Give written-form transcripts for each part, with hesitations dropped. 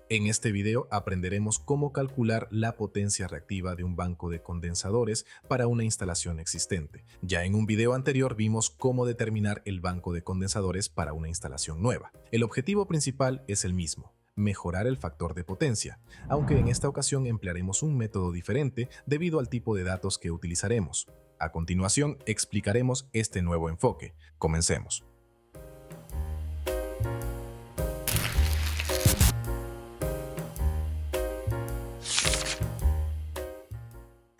En este video aprenderemos cómo calcular la potencia reactiva de un banco de condensadores para una instalación existente. Ya en un video anterior vimos cómo determinar el banco de condensadores para una instalación nueva. El objetivo principal es el mismo: mejorar el factor de potencia, aunque en esta ocasión emplearemos un método diferente debido al tipo de datos que utilizaremos. A continuación explicaremos este nuevo enfoque. Comencemos.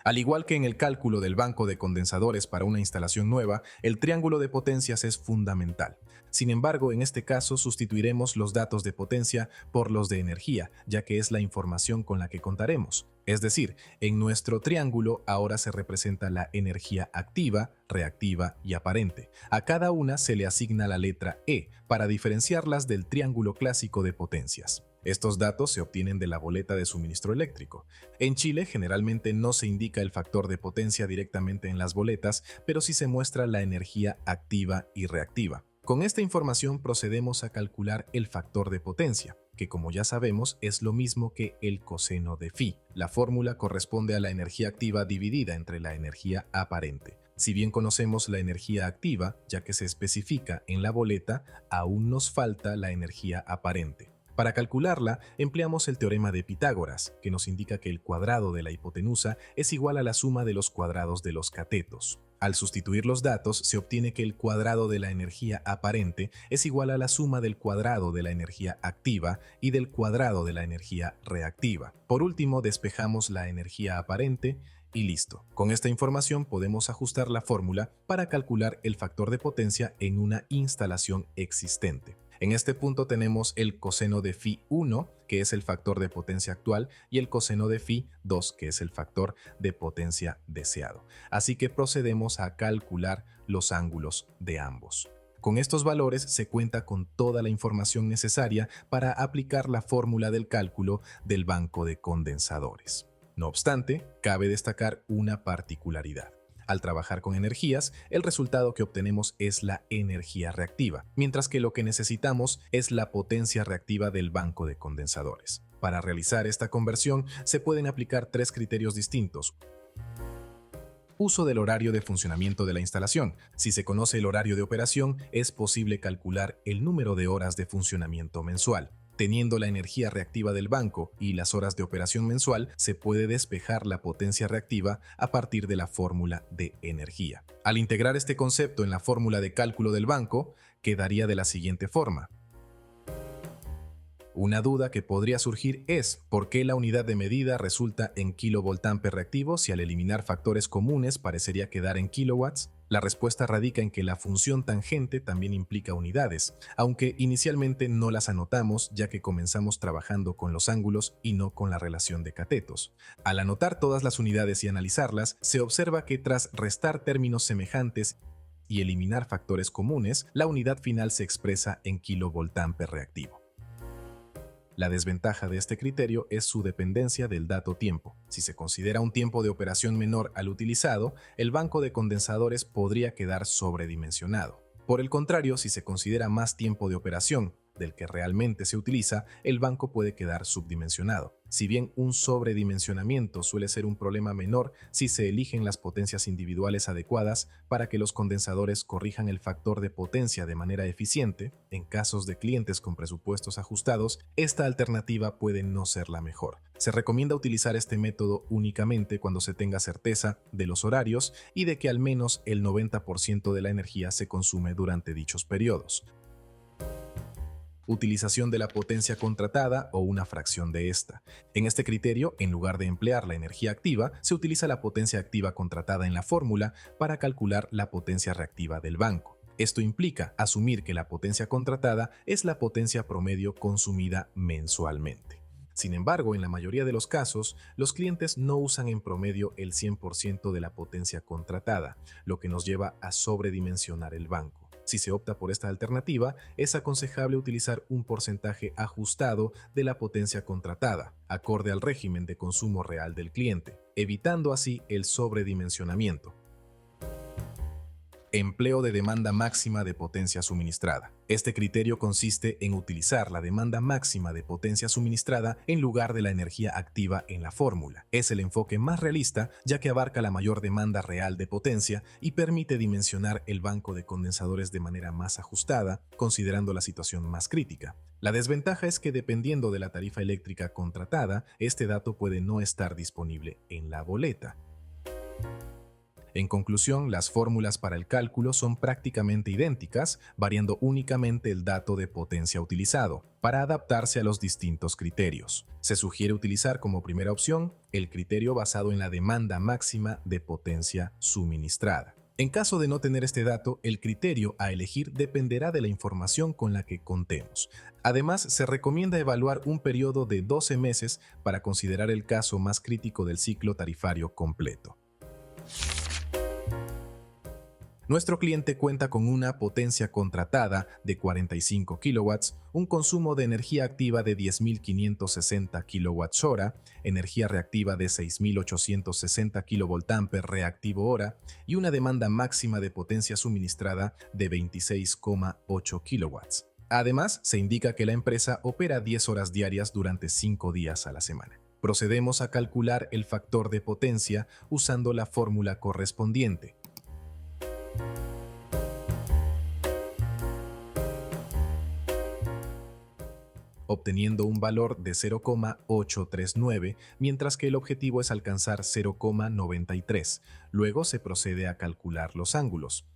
Al igual que en el cálculo del banco de condensadores para una instalación nueva, el triángulo de potencias es fundamental. Sin embargo, en este caso sustituiremos los datos de potencia por los de energía, ya que es la información con la que contaremos. Es decir, en nuestro triángulo ahora se representa la energía activa, reactiva y aparente. A cada una se le asigna la letra E para diferenciarlas del triángulo clásico de potencias. Estos datos se obtienen de la boleta de suministro eléctrico. En Chile generalmente no se indica el factor de potencia directamente en las boletas, pero sí se muestra la energía activa y reactiva. Con esta información procedemos a calcular el factor de potencia, que como ya sabemos es lo mismo que el coseno de phi. La fórmula corresponde a la energía activa dividida entre la energía aparente. Si bien conocemos la energía activa, ya que se especifica en la boleta, aún nos falta la energía aparente. Para calcularla, empleamos el teorema de Pitágoras, que nos indica que el cuadrado de la hipotenusa es igual a la suma de los cuadrados de los catetos. Al sustituir los datos, se obtiene que el cuadrado de la energía aparente es igual a la suma del cuadrado de la energía activa y del cuadrado de la energía reactiva. Por último, despejamos la energía aparente y listo. Con esta información podemos ajustar la fórmula para calcular el factor de potencia en una instalación existente. En este punto tenemos el coseno de phi 1, que es el factor de potencia actual, y el coseno de phi 2, que es el factor de potencia deseado. Así que procedemos a calcular los ángulos de ambos. Con estos valores se cuenta con toda la información necesaria para aplicar la fórmula del cálculo del banco de condensadores. No obstante, cabe destacar una particularidad. Al trabajar con energías, el resultado que obtenemos es la energía reactiva, mientras que lo que necesitamos es la potencia reactiva del banco de condensadores. Para realizar esta conversión, se pueden aplicar tres criterios distintos. Uso del horario de funcionamiento de la instalación. Si se conoce el horario de operación, es posible calcular el número de horas de funcionamiento mensual. Teniendo la energía reactiva del banco y las horas de operación mensual, se puede despejar la potencia reactiva a partir de la fórmula de energía. Al integrar este concepto en la fórmula de cálculo del banco, quedaría de la siguiente forma. Una duda que podría surgir es ¿por qué la unidad de medida resulta en kilovoltampere reactivo si al eliminar factores comunes parecería quedar en kilowatts? La respuesta radica en que la función tangente también implica unidades, aunque inicialmente no las anotamos ya que comenzamos trabajando con los ángulos y no con la relación de catetos. Al anotar todas las unidades y analizarlas, se observa que tras restar términos semejantes y eliminar factores comunes, la unidad final se expresa en kilovoltampere reactivo. La desventaja de este criterio es su dependencia del dato tiempo. Si se considera un tiempo de operación menor al utilizado, el banco de condensadores podría quedar sobredimensionado. Por el contrario, si se considera más tiempo de operación del que realmente se utiliza, el banco puede quedar subdimensionado. Si bien un sobredimensionamiento suele ser un problema menor si se eligen las potencias individuales adecuadas para que los condensadores corrijan el factor de potencia de manera eficiente, en casos de clientes con presupuestos ajustados, esta alternativa puede no ser la mejor. Se recomienda utilizar este método únicamente cuando se tenga certeza de los horarios y de que al menos el 90% de la energía se consume durante dichos periodos. Utilización de la potencia contratada o una fracción de esta. En este criterio, en lugar de emplear la energía activa, se utiliza la potencia activa contratada en la fórmula para calcular la potencia reactiva del banco. Esto implica asumir que la potencia contratada es la potencia promedio consumida mensualmente. Sin embargo, en la mayoría de los casos, los clientes no usan en promedio el 100% de la potencia contratada, lo que nos lleva a sobredimensionar el banco. Si se opta por esta alternativa, es aconsejable utilizar un porcentaje ajustado de la potencia contratada, acorde al régimen de consumo real del cliente, evitando así el sobredimensionamiento. Empleo de demanda máxima de potencia suministrada. Este criterio consiste en utilizar la demanda máxima de potencia suministrada en lugar de la energía activa en la fórmula. Es el enfoque más realista, ya que abarca la mayor demanda real de potencia y permite dimensionar el banco de condensadores de manera más ajustada, considerando la situación más crítica. La desventaja es que dependiendo de la tarifa eléctrica contratada, este dato puede no estar disponible en la boleta. En conclusión, las fórmulas para el cálculo son prácticamente idénticas, variando únicamente el dato de potencia utilizado, para adaptarse a los distintos criterios. Se sugiere utilizar como primera opción el criterio basado en la demanda máxima de potencia suministrada. En caso de no tener este dato, el criterio a elegir dependerá de la información con la que contemos. Además, se recomienda evaluar un periodo de 12 meses para considerar el caso más crítico del ciclo tarifario completo. Nuestro cliente cuenta con una potencia contratada de 45 kW, un consumo de energía activa de 10.560 kWh, energía reactiva de 6.860 kVA reactivo hora y una demanda máxima de potencia suministrada de 26,8 kW. Además, se indica que la empresa opera 10 horas diarias durante 5 días a la semana. Procedemos a calcular el factor de potencia usando la fórmula correspondiente. Obteniendo un valor de 0,839, mientras que el objetivo es alcanzar 0,93. Luego se procede a calcular los ángulos.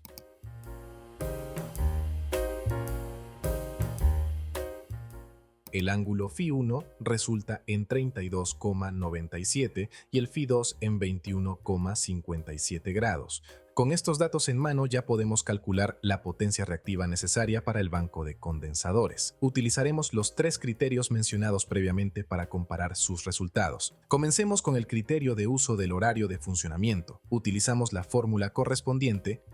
El ángulo Φ1 resulta en 32,97 y el Φ2 en 21,57 grados. Con estos datos en mano ya podemos calcular la potencia reactiva necesaria para el banco de condensadores. Utilizaremos los 3 criterios mencionados previamente para comparar sus resultados. Comencemos con el criterio de uso del horario de funcionamiento. Utilizamos la fórmula correspondiente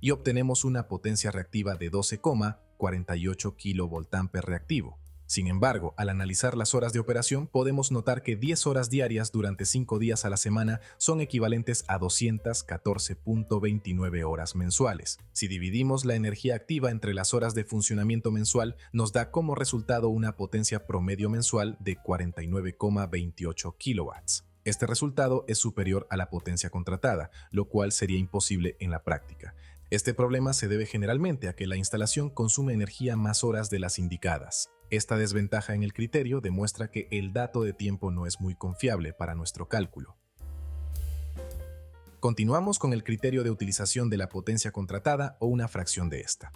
y obtenemos una potencia reactiva de 12,48 kVA reactivo. Sin embargo, al analizar las horas de operación, podemos notar que 10 horas diarias durante 5 días a la semana son equivalentes a 214,29 horas mensuales. Si dividimos la energía activa entre las horas de funcionamiento mensual, nos da como resultado una potencia promedio mensual de 49,28 kW. Este resultado es superior a la potencia contratada, lo cual sería imposible en la práctica. Este problema se debe generalmente a que la instalación consume energía más horas de las indicadas. Esta desventaja en el criterio demuestra que el dato de tiempo no es muy confiable para nuestro cálculo. Continuamos con el criterio de utilización de la potencia contratada o una fracción de esta.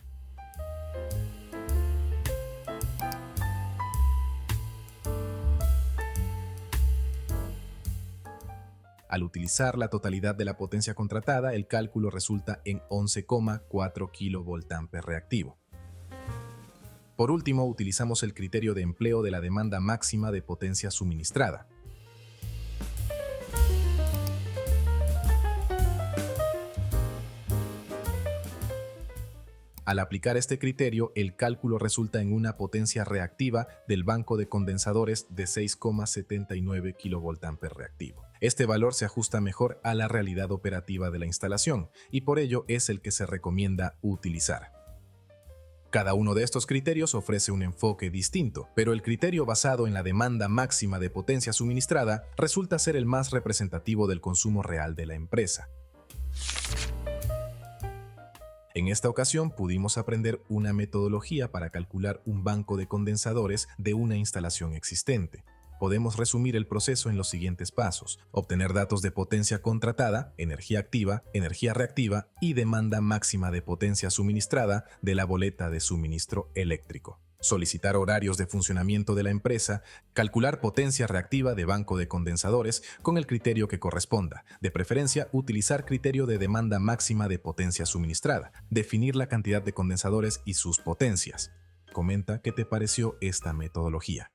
Al utilizar la totalidad de la potencia contratada, el cálculo resulta en 11,4 kVA reactivo. Por último, utilizamos el criterio de empleo de la demanda máxima de potencia suministrada. Al aplicar este criterio, el cálculo resulta en una potencia reactiva del banco de condensadores de 6,79 kVA reactivo. Este valor se ajusta mejor a la realidad operativa de la instalación y por ello es el que se recomienda utilizar. Cada uno de estos criterios ofrece un enfoque distinto, pero el criterio basado en la demanda máxima de potencia suministrada resulta ser el más representativo del consumo real de la empresa. En esta ocasión pudimos aprender una metodología para calcular un banco de condensadores de una instalación existente. Podemos resumir el proceso en los siguientes pasos: obtener datos de potencia contratada, energía activa, energía reactiva y demanda máxima de potencia suministrada de la boleta de suministro eléctrico. Solicitar horarios de funcionamiento de la empresa, calcular potencia reactiva de banco de condensadores con el criterio que corresponda, de preferencia utilizar criterio de demanda máxima de potencia suministrada, definir la cantidad de condensadores y sus potencias. Comenta qué te pareció esta metodología.